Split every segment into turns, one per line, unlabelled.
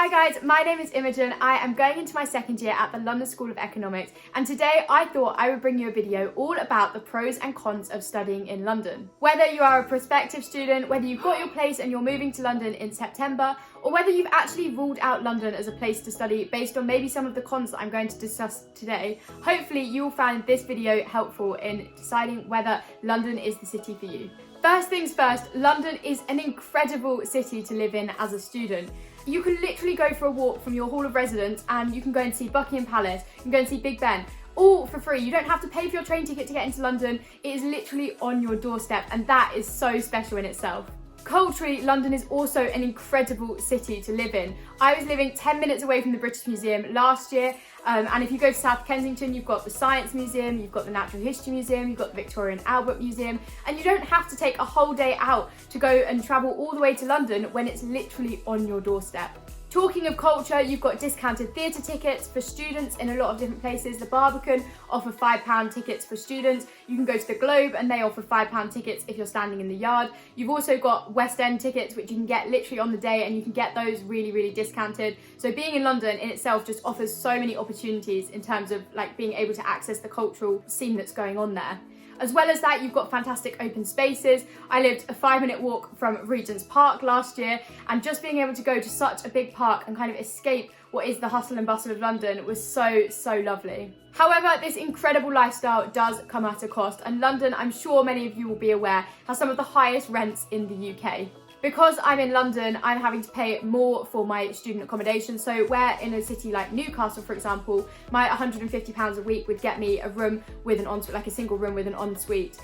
Hi guys, my name is Imogen. I am going into my second year at the London School of Economics, and today I thought I would bring you a video all about the pros and cons of studying in London. Whether you are a prospective student, whether you've got your place and you're moving to London in September, or whether you've actually ruled out London as a place to study based on maybe some of the cons that I'm going to discuss today, hopefully you will find this video helpful in deciding whether London is the city for you. First things first, London is an incredible city to live in as a student. You can literally go for a walk from your hall of residence and you can go and see Buckingham Palace, you can go and see Big Ben, all for free. You don't have to pay for your train ticket to get into London. It is literally on your doorstep, and that is so special in itself. Culturally, London is also an incredible city to live in. I was living 10 minutes away from the British Museum last year, and if you go to South Kensington, you've got the Science Museum, you've got the Natural History Museum, you've got the Victoria and Albert Museum, and you don't have to take a whole day out to go and travel all the way to London when it's literally on your doorstep. Talking of culture, you've got discounted theatre tickets for students in a lot of different places. The Barbican offer £5 tickets for students. You can go to the Globe and they offer £5 tickets if you're standing in the yard. You've also got West End tickets, which you can get literally on the day, and you can get those really, really discounted. So being in London in itself just offers so many opportunities in terms of like being able to access the cultural scene that's going on there. As well as that, you've got fantastic open spaces. I lived a 5-minute walk from Regent's Park last year, and just being able to go to such a big park and kind of escape what is the hustle and bustle of London was so lovely. However, this incredible lifestyle does come at a cost, and London, I'm sure many of you will be aware, has some of the highest rents in the UK. Because I'm in London, I'm having to pay more for my student accommodation. So where in a city like Newcastle, for example, my £150 a week would get me a room with an ensuite, like a single room with an ensuite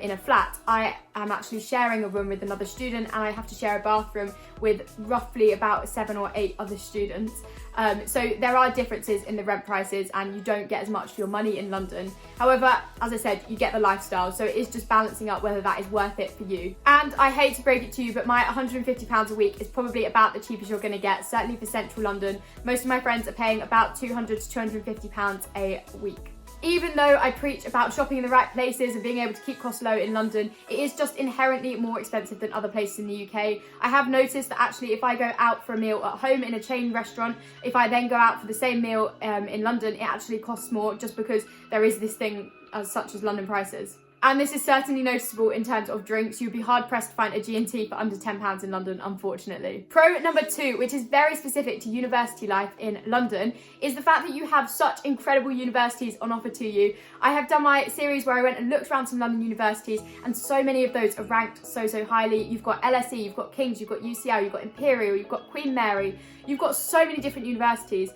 in a flat. I am actually sharing a room with another student, and I have to share a bathroom with roughly about 7 or 8 other students. So there are differences in the rent prices, and you don't get as much for your money in London. However, as I said, you get the lifestyle, so it is just balancing up whether that is worth it for you. And I hate to break it to you, but my £150 a week is probably about the cheapest you're going to get, certainly for central London. Most of my friends are paying about £200 to £250 a week. Even though I preach about shopping in the right places and being able to keep costs low in London, it is just inherently more expensive than other places in the UK. I have noticed that actually if I go out for a meal at home in a chain restaurant, if I then go out for the same meal in London, it actually costs more, just because there is this thing as such as London prices. And this is certainly noticeable in terms of drinks. You'd be hard pressed to find a G&T for under £10 in London, unfortunately. Pro number 2, which is very specific to university life in London, is the fact that you have such incredible universities on offer to you. I have done my series where I went and looked around some London universities, and so many of those are ranked so highly. You've got LSE, you've got King's, you've got UCL, you've got Imperial, you've got Queen Mary. You've got so many different universities.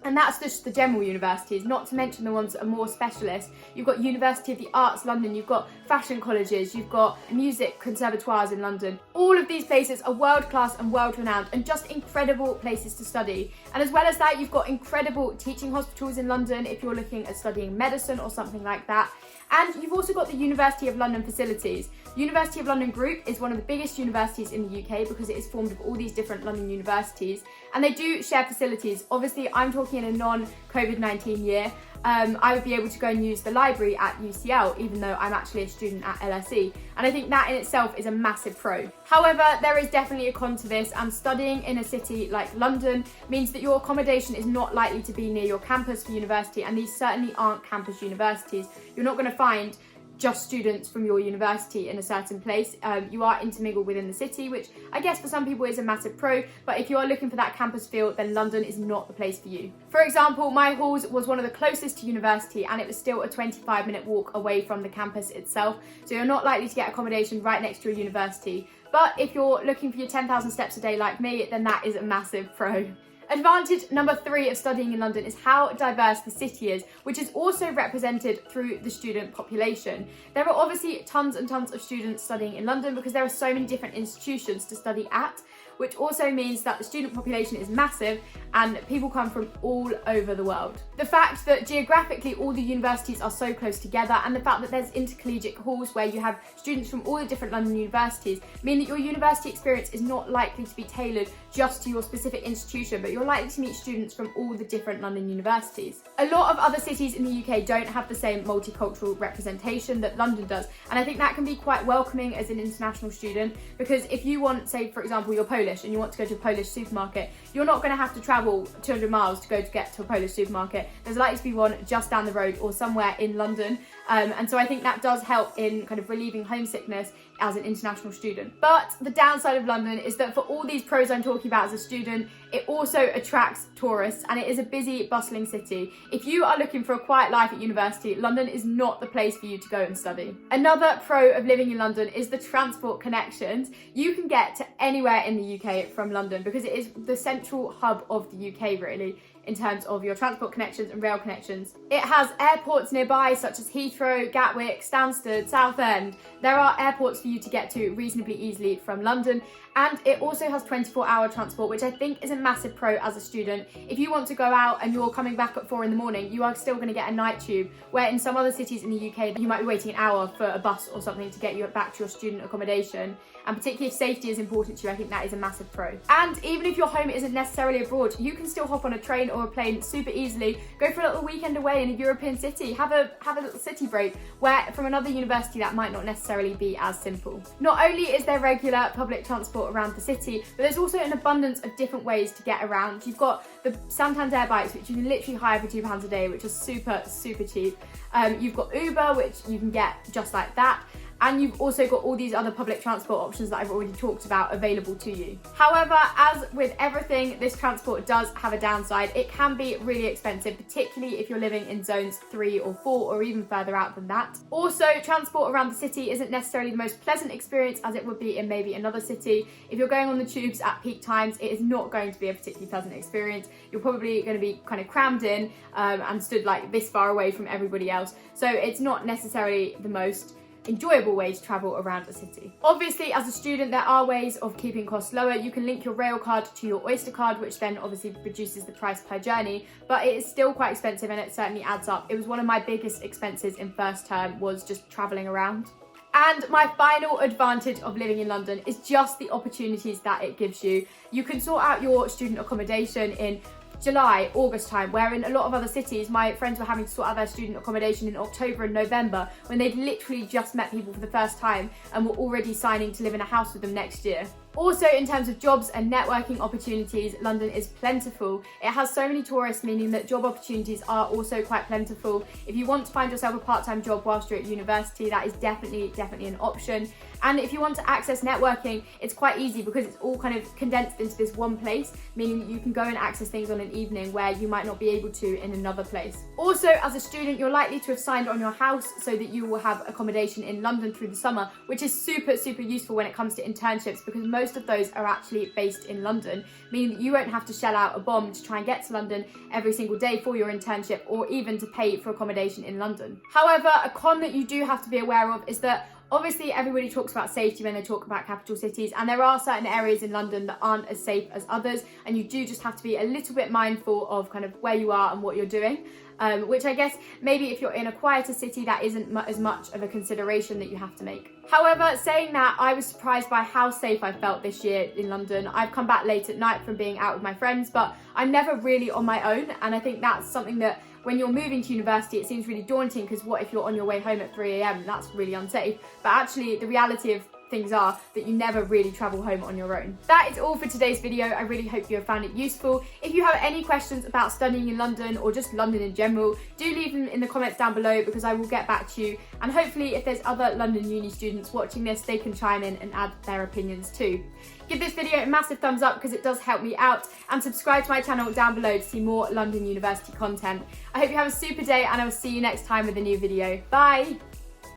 And that's just the general universities, not to mention the ones that are more specialist. You've got University of the Arts London, you've got fashion colleges, you've got music conservatoires in London. All of these places are world-class and world-renowned and just incredible places to study. And as well as that, you've got incredible teaching hospitals in London if you're looking at studying medicine or something like that. And you've also got the University of London facilities. University of London Group is one of the biggest universities in the UK because it is formed of all these different London universities, and they do share facilities. Obviously, I'm talking in a non-COVID-19 year. I would be able to go and use the library at UCL, even though I'm actually a student at LSE. And I think that in itself is a massive pro. However, there is definitely a con to this, and studying in a city like London means that your accommodation is not likely to be near your campus for university, and these certainly aren't campus universities. You're not going to find just students from your university in a certain place. You are intermingled within the city, which I guess for some people is a massive pro, but if you are looking for that campus feel, then London is not the place for you. For example, my halls was one of the closest to university, and it was still a 25-minute walk away from the campus itself, so you're not likely to get accommodation right next to a university. But if you're looking for your 10,000 steps a day like me, then that is a massive pro. Advantage number 3 of studying in London is how diverse the city is, which is also represented through the student population. There are obviously tons and tons of students studying in London because there are so many different institutions to study at, which also means that the student population is massive and people come from all over the world. The fact that geographically all the universities are so close together, and the fact that there's intercollegiate halls where you have students from all the different London universities, mean that your university experience is not likely to be tailored just to your specific institution, but you're likely to meet students from all the different London universities. A lot of other cities in the UK don't have the same multicultural representation that London does, and I think that can be quite welcoming as an international student, because if you want, say for example, you're Polish Polish and you want to go to a Polish supermarket, you're not going to have to travel 200 miles to get to a Polish supermarket. There's likely to be one just down the road or somewhere in London. And so I think that does help in kind of relieving homesickness as an international student. But the downside of London is that for all these pros I'm talking about as a student, it also attracts tourists and it is a busy, bustling city. If you are looking for a quiet life at university, London is not the place for you to go and study. Another pro of living in London is the transport connections. You can get to anywhere in the UK from London because it is the central hub of the UK, really, in terms of your transport connections and rail connections. It has airports nearby such as Heathrow, Gatwick, Stansted, Southend. There are airports for you to get to reasonably easily from London, and it also has 24-hour transport, which I think is a massive pro as a student. If you want to go out and you're coming back at 4 in the morning, you are still going to get a night tube, where in some other cities in the UK you might be waiting an hour for a bus or something to get you back to your student accommodation. And particularly if safety is important to you, I think that is a massive pro. And even if your home isn't necessarily abroad, you can still hop on a train or a plane super easily, go for a little weekend away in a European city, have a little city break, where from another university that might not necessarily be as simple. Not only is there regular public transport around the city, but there's also an abundance of different ways to get around. You've got the Santander bikes, which you can literally hire for £2 a day, which is super, super cheap. You've got Uber, which you can get just like that. And you've also got all these other public transport options that I've already talked about available to you. However, as with everything, this transport does have a downside. It can be really expensive, particularly if you're living in zones 3 or 4 or even further out than that. Also, transport around the city isn't necessarily the most pleasant experience as it would be in maybe another city. If you're going on the tubes at peak times, it is not going to be a particularly pleasant experience. You're probably going to be kind of crammed in and stood like this far away from everybody else. So it's not necessarily the most enjoyable way to travel around a city. Obviously, as a student, there are ways of keeping costs lower. You can link your rail card to your Oyster card, which then obviously reduces the price per journey, but it is still quite expensive and it certainly adds up. It was one of my biggest expenses in first term, was just traveling around. And my final advantage of living in London is just the opportunities that it gives you. You can sort out your student accommodation in July, August time, where in a lot of other cities, my friends were having to sort out their student accommodation in October and November, when they'd literally just met people for the first time and were already signing to live in a house with them next year. Also, in terms of jobs and networking opportunities, London is plentiful. It has so many tourists, meaning that job opportunities are also quite plentiful. If you want to find yourself a part-time job whilst you're at university, that is definitely an option. And if you want to access networking, it's quite easy because it's all kind of condensed into this one place, meaning you can go and access things on an evening where you might not be able to in another place. Also, as a student, you're likely to have signed on your house so that you will have accommodation in London through the summer, which is super useful when it comes to internships, because most of those are actually based in London, meaning that you won't have to shell out a bomb to try and get to London every single day for your internship, or even to pay for accommodation in London. However, a con that you do have to be aware of is that obviously everybody talks about safety when they talk about capital cities, and there are certain areas in London that aren't as safe as others, and you do just have to be a little bit mindful of kind of where you are and what you're doing. Which I guess maybe if you're in a quieter city, that isn't as much of a consideration that you have to make. However, saying that, I was surprised by how safe I felt this year in London. I've come back late at night from being out with my friends, but I'm never really on my own, and I think that's something that when you're moving to university, it seems really daunting, because what if you're on your way home at 3 a.m? That's really unsafe. But actually, the reality of things are that you never really travel home on your own. That is all for today's video. I really hope you have found it useful. If you have any questions about studying in London or just London in general, do leave them in the comments down below, because I will get back to you. And hopefully if there's other London uni students watching this, they can chime in and add their opinions too. Give this video a massive thumbs up because it does help me out, and subscribe to my channel down below to see more London University content. I hope you have a super day, and I will see you next time with a new video. Bye!